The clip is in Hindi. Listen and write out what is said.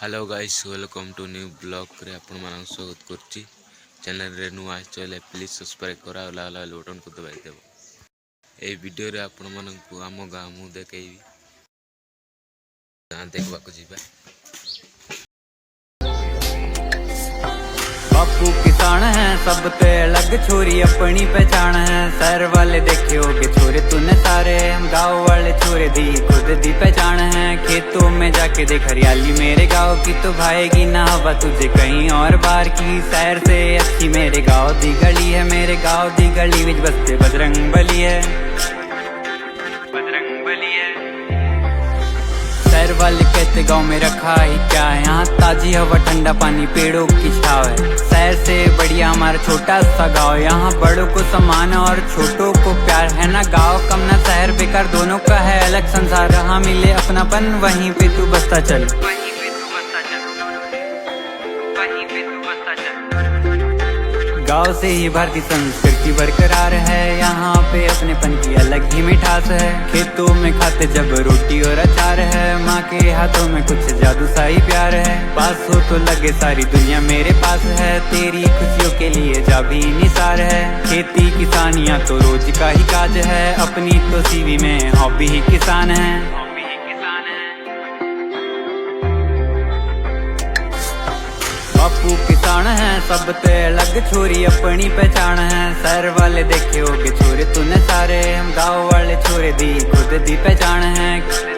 Hello guys, welcome to new blog रे आपण मानक स्वागत करछि। चैनल रे नु आज चले प्लीज सब्सक्राइब करा और लाल लाल बटन को दबाई देबो। ए वीडियो रे आपण मानक हम गां मु देखेबी गां देखबा को जीबा। बापू किसान है सब ते अलग छोरी अपनी पहचान है। शहर वाले देखे होगे छोरे तूने सारे, हम गाँव वाले छोरे दी खुद दी पहचान है। खेतों में जाके देख हरियाली मेरे गाँव की, तो भाएगी ना हवा तुझे कहीं और बाहर की। शहर से अच्छी मेरे गाँव दी गली है, मेरे गाँव दी गली विच बसते बजरंग बली है, बजरंग बली है। शहर वाले कहते गाँव में रखा ही क्या है, यहाँ ताजी हवा ठंडा पानी पेड़ों की छाव है। शहर से बढ़िया हमारा छोटा सा गाँव, यहाँ बड़ों को सम्मान और छोटों को प्यार है ना। गाँव कम ना शहर बेकार, दोनों का है अलग संसार। हाँ मिले अपनापन वहीं पे तू बसता चल, वहीं पे तू बसता चल, वहीं पे तू बसता चल। गाँव से ही भारतीय संस्कृति बरकरार है, यहाँ पे अपनेपन की अलग ही मिठास है। खेतों में खाते जब रोटी और अचार है, माँ के हाथों में कुछ जादू सा ही प्यार है। पास हो तो लगे सारी दुनिया मेरे पास है, तेरी खुशियों के लिए जा भी निसार है। खेती किसानियाँ तो रोज का ही काज है, अपनी तो सीवी में हॉबी ही किसान है। बापू किसान है सब ते अलग छोरी अपनी पहचान है। शहर वाले देखे होगे छोरे तूने सारे, हम गाँव वाले छोरे दी खुद दी पहचान है।